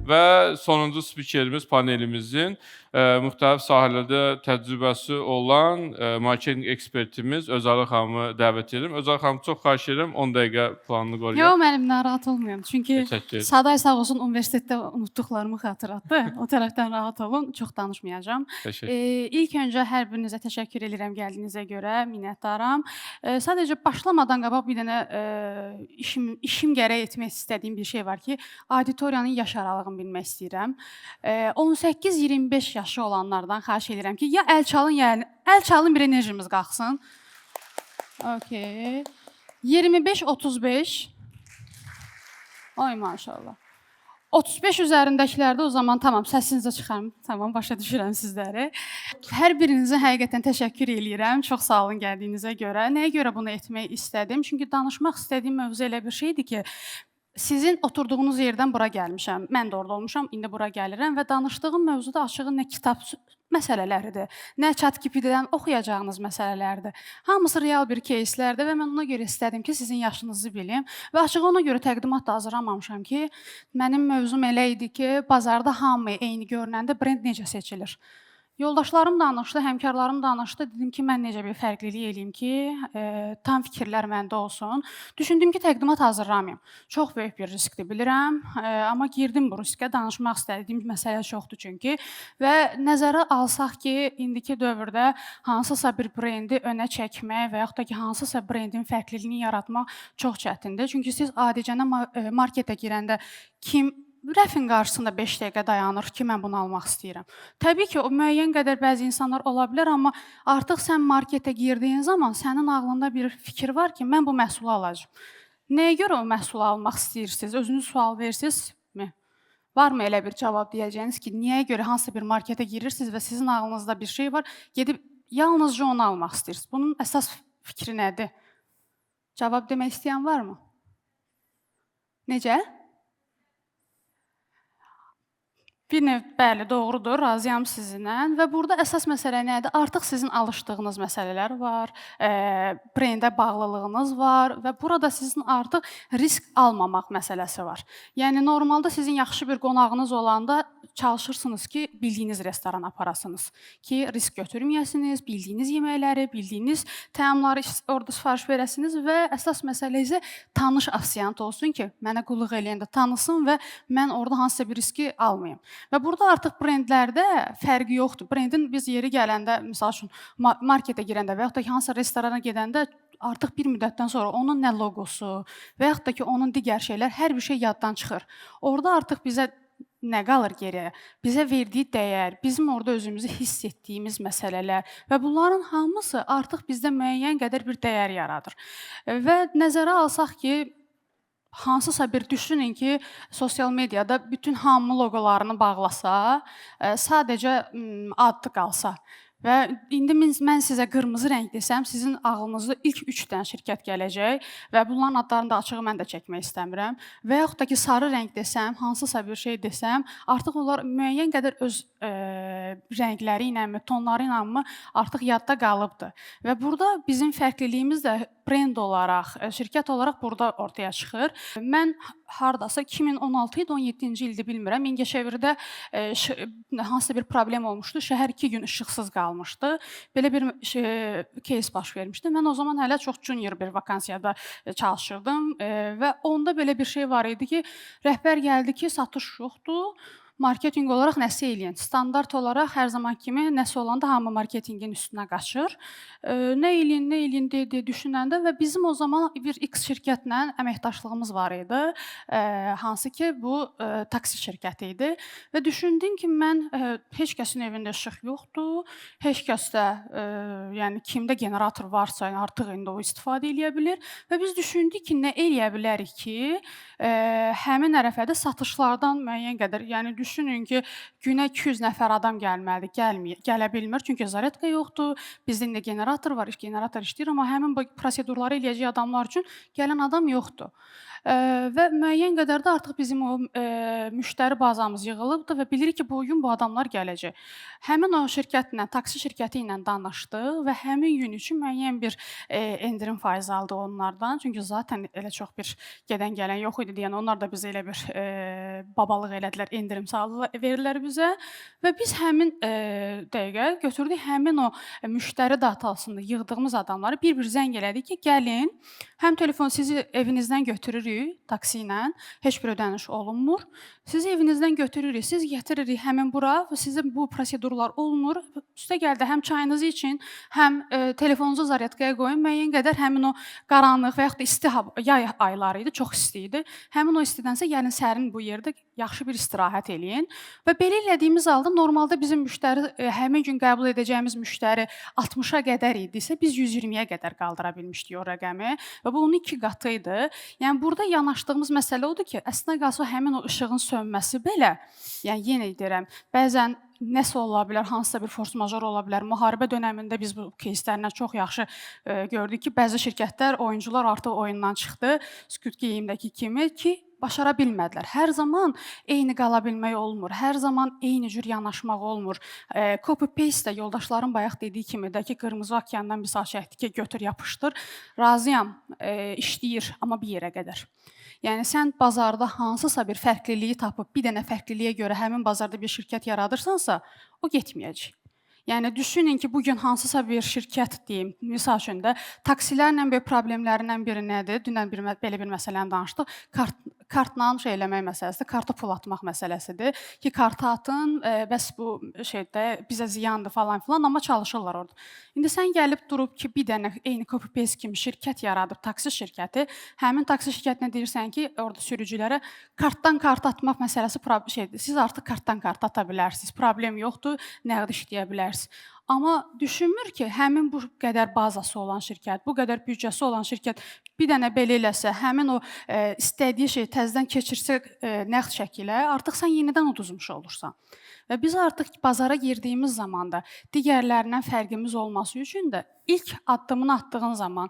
Və sonuncu spikerimiz panelimizin müxtəlif sahələrdə təcrübəsi olan marketinq ekspertimiz Özələ xanımı dəvət edirəm. Özələ xanım, çox xahiş edirəm, 10 dəqiqə planını qoruyaq. Yox, mənim narahat olmayın. Çünki Təşəkkür. Saday sağ olsun universitetdə unutduqlarımı xatırlatdı. O tərəfdən rahat olun, çox danışmayacağam. İlk öncə hər birinizə təşəkkür edirəm gəldiyinizə görə, minnətdaram. Sadəcə başlamadan qabaq bir dənə işim gərək etmək istədiyim bir şey var ki, auditoriyanın yaş aralığını bilmək istəyirəm. 18-25 yaşı olanlardan xahiş edirəm ki, ya əl çalın, ya əl çalın, bir enerjimiz qalxsın. Okay. 25-35. Ay maşallah. 35 üzərindəkilərdə o zaman tamam, səsinizə çıxarım. Tamam, başa düşürəm sizləri. Hər birinizə həqiqətən təşəkkür eləyirəm. Çox sağ olun gəldiyinizə görə. Nəyə görə bunu etmək istədim? Çünki danışmaq istədiyim mövzu elə bir şeydir ki, sizin oturduğunuz yerdən bura gəlmişəm. Mən də orada olmuşam, indi bura gəlirəm və danışdığım mövzuda açığı nə kitab məsələləridir, nə ChatGPT-dən oxuyacağınız məsələlərdir. Hamısı real bir кейslərdir və mən ona görə istədim ki, sizin yaşınızı bilim və açığı ona görə təqdimat da hazırlamamışam ki, mənim mövzum elə idi ki, bazarda hamı eyni görünəndə brend necə seçilir? Yoldaşlarım danışdı, həmkarlarım danışdı. Dedim ki, mən necə bir fərqlilik eləyim ki, tam fikirlər məndə olsun. Düşündüm ki, təqdimat hazırlamayım. Çox böyük bir riskdir, bilirəm. Amma girdim bu riskə, danışmaq istədiyim məsələ çoxdur çünki. Və nəzərə alsaq ki, indiki dövrdə hansısa bir brendi önə çəkmək və yaxud da ki, hansısa brendin fərqliliyini yaratmaq çox çətindir. Çünki siz adicənə marketə girəndə kim rəfin qarşısında 5 dəqiqə dayanır ki, mən bunu almaq istəyirəm. Təbii ki, o müəyyən qədər bəzi insanlar ola bilər, amma artıq sən marketə girdiyin zaman sənin ağlında bir fikir var ki, mən bu məhsulu alacağım. Nəyə görə o məhsulu almaq istəyirsiniz? Özünüz sual versiniz mi? Varmı elə bir cavab deyəcəyiniz ki, niyə görə hansısa bir marketə girirsiniz və sizin ağlınızda bir şey var, gedib yalnızca onu almaq istəyirsiniz? Bunun əsas fikri nədir? Cavab demək istəyən varmı? Necə? Bir növ, bəli, doğrudur, razıyam sizinlə və burada əsas məsələ nədir? Artıq sizin alışdığınız məsələlər var, brendə bağlılığınız var və burada sizin artıq risk almamaq məsələsi var. Yəni, normalda sizin yaxşı bir qonağınız olanda çalışırsınız ki, bildiyiniz restorana aparasınız ki, risk götürməyəsiniz, bildiyiniz yeməkləri, bildiyiniz təamları orada sifariş verəsiniz və əsas məsələ isə tanış afisiyant olsun ki, mənə qulluq eləyəndə tanısın və mən orada hansısa bir riski almayım. Və burada artıq brendlərdə fərqi yoxdur. Brendin biz yeri gələndə, misal üçün, marketə girəndə və yaxud da ki, hansısa restorana gedəndə artıq bir müddətdən sonra onun nə loqosu və yaxud da ki, onun digər şeylər, hər bir şey yaddan çıxır. Orada artıq bizə nə qalır geriyə? Bizə verdiyi dəyər, bizim orada özümüzü hiss etdiyimiz məsələlər və bunların hamısı artıq bizdə müəyyən qədər bir dəyər yaradır. Və nəzərə alsaq ki, hansısa bir düşünün ki, sosial mediada bütün hamı loqolarını bağlasa, sadəcə adlı qalsa və indi mən sizə qırmızı rəng desəm, sizin ağlınızda ilk 3 dənə şirkət gələcək və bunların adlarını da açığı mən də çəkmək istəmirəm. Və yaxud da ki, sarı rəng desəm, hansısa bir şey desəm, artıq onlar müəyyən qədər öz rəngləri ilə, tonları ilə artıq yadda qalıbdır. Və burada bizim fərqliliyimiz də brend olaraq, şirkət olaraq burada ortaya çıxır. Mən haradasa 2016 idi, 17-ci ildir bilmirəm. Mingəçevirdə hansısa bir problem olmuşdu. Şəhər 2 gün işıqsız qalmışdı. Belə bir case baş vermişdi. Mən o zaman hələ çox junior bir vakansiyada çalışırdım və onda belə bir şey var idi ki, rəhbər gəldi ki, satış yoxdur. Marketinq olaraq nəsə eləyən. Standart olaraq hər zaman kimi nəsə olanda hamı marketinqin üstünə qaçır. Nə eləyin deyə düşünəndə və bizim o zaman bir X şirkətlə əməkdaşlığımız var idi. Hansı ki, bu taksi şirkəti idi. Və düşündüm ki, mən heç kəsin evində işıq yoxdur. Heç kəsdə, yəni kimdə generator varsa, artıq indi o istifadə eləyə bilir. Və biz düşündük ki, nə eləyə bilərik ki, həmin ərəfədə satışlardan müəyyən qədər, yəni düşünün ki, günə 200 nəfər adam gəlməlidir, gələ bilmir, çünki zaretka yoxdur, bizdə indi generator var, generator işləyir, amma həmin bu prosedurları eləyəcək adamlar üçün gələn adam yoxdur. Və müəyyən qədər də artıq bizim o, müştəri bazamız yığılıbdır və bilirik ki, bu gün bu adamlar gələcək. Həmin o şirkətlə, taksi şirkəti ilə danışdıq və həmin gün üçün müəyyən bir, endirim faizi aldıq onlardan. Çünki zaten elə çox bir gedən gələn yox idi deyən onlar da bizə elə bir, babalıq elədilər, endirim saldılar, verdilər bizə və biz həmin, dəqiqə götürdük həmin o müştəri datasını yığdığımız adamları bir-bir zəng elədik ki, gəlin, həm telefon sizi evinizdən götürürük taksi ilə, heç bir ödəniş olunmur. Sizi evinizdən götürürük, siz gətiririk həmin bura və sizin bu prosedurlar olunur. Üstəgəl də həm çayınızı için, həm, telefonunuzu zaryadkaya qoyun, müəyyən qədər həmin o qaranlıq və yaxud da isti yay ayları idi, çox isti idi. Həmin o istidənsə gəlin sərin bu yerdə yaxşı bir istirahət eləyin və belə elədiyimiz halda normalda bizim müştəri, həmin gün qəbul edəcəyimiz müştəri 60-a qədər idisə, biz 120-yə qədər qaldıra bilmişdik o rəqəmi və bu onun 2 qatı idi. Yəni burada yanaşdığımız məsələ odur ki, əslində qalsa həmin o işığın sönməsi belə, yəni yenə deyirəm, bəzən nəsə ola bilər, hansısa bir force major ola bilər. Müharibə dönəmində biz bu кейslərdən çox yaxşı gördük ki, bəzi şirkətlər, oyuncular artıq oyundan çıxdı, Squid Game-dəki kimi ki, başara bilmədilər. Hər zaman eyni qala bilmək olmur. Hər zaman eyni cür yanaşmaq olmur. Copy paste də yoldaşlarım bayaq dediyi kimi də ki, Qırmızı okeandan misal çəkdi ki, götür yapışdır. Razıyam, işləyir, amma bir yerə qədər. Yəni sən bazarda hansısa bir fərqliliyi tapıb bir dənə fərqliliyə görə həmin bazarda bir şirkət yaradırsansa, o getməyəcək. Yəni düşünün ki, bu gün hansısa bir şirkət deyim, misal üçün də taksilərlə bir problemlərindən biri nədir? Dünən belə bir məsələni danışdıq. Kartla şey eləmək məsələsidir, karta pul atmaq məsələsidir ki, kartı atın, bəs bu şeydə bizə ziyandır falan filan, amma çalışırlar orada. İndi sən gəlib durub ki, bir dənə eyni copy paste kimi şirkət yaradıb, taksi şirkəti, həmin taksi şirkətinə deyirsən ki, orada sürücülərə kartdan kart atmaq məsələsi şeydir. Siz artıq kartdan kart ata bilərsiniz, problem yoxdur, nəqd işləyə bilərsiniz. Amma düşünmür ki, həmin bu qədər bazası olan şirkət, bu qədər büdcəsi olan şirkət bir dənə belə eləsə, həmin o istədiyi şeyi təzədən keçirsə nəqd şəkilə, artıq sən yenidən uduzmuş olursan. Və biz artıq bazara girdiyimiz zamanda digərlərindən fərqimiz olması üçün də ilk addımını attığın zaman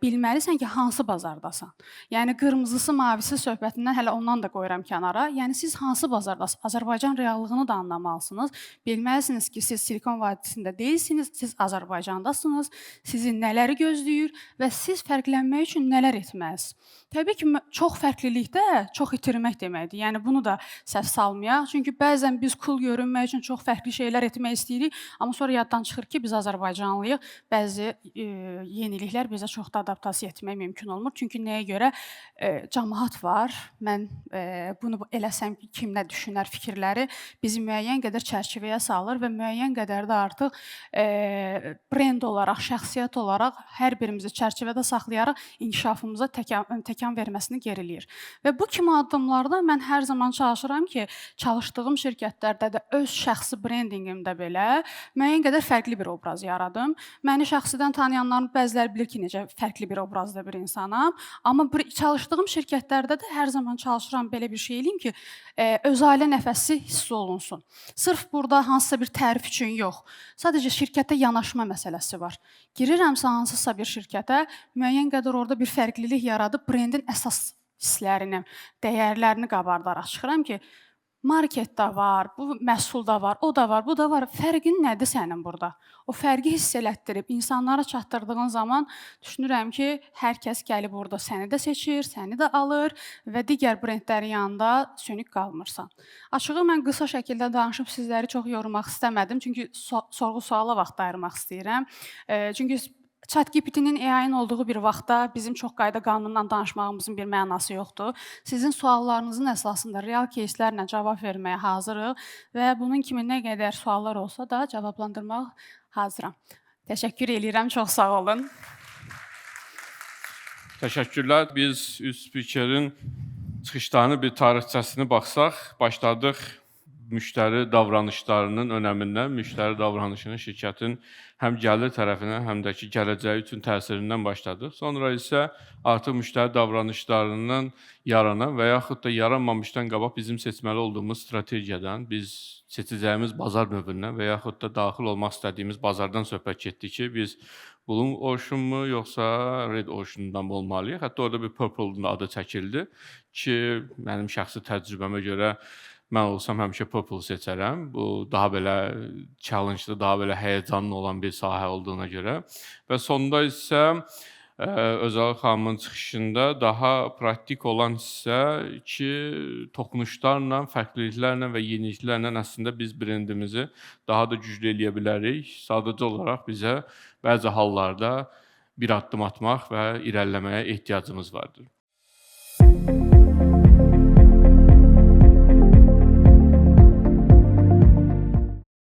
bilməlisən ki, hansı bazardasan. Yəni qırmızısı, mavisi söhbətindən hələ ondan da qoyuram kənara. Yəni siz hansı bazardasınız? Azərbaycan reallığını da anlamalısınız. Bilməlisiniz ki, siz Silikon vadisində deyilsiniz, siz Azərbaycandasınız. Sizi nələri gözləyir və siz fərqlənmək üçün nələr etməlisiniz? Təbii ki, çox fərqlilikdə çox itirmək deməkdir. Yəni bunu da səhv salmayaq. Çünki bəzən biz cool görünmək üçün çox fərqli şeylər etmək istəyirik, amma sonra yaddan çıxır ki, biz Azərbaycanlıyıq. Bəzi yeniliklər bizə çox da adaptasiya etmək mümkün olmur. Çünki nəyə görə? Cəmaət var. Mən bunu eləsəm kim nə düşünər fikirləri bizi müəyyən qədər çərçivəyə salır və müəyyən qədər də artıq brend olaraq, şəxsiyyət olaraq hər birimizi çərçivədə saxlayaraq inkişafımıza təkan verməsini geriləyir. Və bu kimi addımlarda mən hər zaman çalışıram ki, çalışdığım şirkətlərdə də öz şəxsi brendingimdə belə müəyyən qədər fərqli bir obraz yaradım. Məni şəxsidən tanıyanların bəziləri bilir ki, necə fərqli bir obrazda bir insanam. Amma çalışdığım şirkətlərdə də hər zaman çalışıram belə bir şey eləyim ki, öz ailə nəfəsi hiss olunsun. Sırf burada hansısa bir tərif üçün yox. Sadəcə şirkətə yanaşma məsələsi var. Girirəmsə hansısa bir şirkətə, müəyyən qədər orada bir fərqlilik yaradıb brendin əsas hisslərini, dəyərlərini qabardaraq çıxıram ki, marketdə var, bu məhsulda var, o da var, bu da var. Fərqin nədir sənin burada? O fərqi hiss elətdirib insanlara çatdırdığın zaman düşünürəm ki, hər kəs gəlib orada səni də seçir, səni də alır və digər brendlərin yanında sönük qalmırsan. Açığı mən qısa şəkildə danışıb sizləri çox yormaq istəmədim, çünki sorğu-suala vaxt ayırmaq istəyirəm. Çünki ChatGPT-nin AI-ın olduğu bir vaxtda bizim çox qayda qanunundan danışmağımızın bir mənası yoxdur. Sizin suallarınızın əsasında real кейslərlə cavab verməyə hazırıq və bunun kimi nə qədər suallar olsa da cavablandırmaq hazıram. Təşəkkür edirəm, çox sağ olun. Təşəkkürlər. Biz üst spikerin çıxışlarını bir tarixçəsini baxsaq, başladıq müştəri davranışlarının önəmindən, müştəri davranışının şirkətin həm gəlir tərəfindən, həm də ki, gələcəyi üçün təsirindən başladıq. Sonra isə artıq müştəri davranışlarından yaranan və yaxud da yaranmamışdan qabaq bizim seçməli olduğumuz strategiyadan, biz seçəcəyimiz bazar növündən və yaxud da daxil olmaq istədiyimiz bazardan söhbət getdik ki, biz Blue Ocean-mu yoxsa Red Ocean-dan mı olmalıyıq? Hətta orada bir Purple-ın da adı çəkildi ki, mənim şəxsi təcrübəmə görə mən olsam həmişə Purple seçərəm. Bu daha belə challenge-lı, daha belə həyəcanlı olan bir sahə olduğuna görə və sonda isə Özal xanımın çıxışında daha praktik olan hissə ki, toxunuşlarla, fərqliliklərlə və yeniliklərlə əslində biz brendimizi daha da güclü eləyə bilərik. Sadəcə olaraq bizə bəzi hallarda bir addım atmaq və irəliləməyə ehtiyacımız vardır.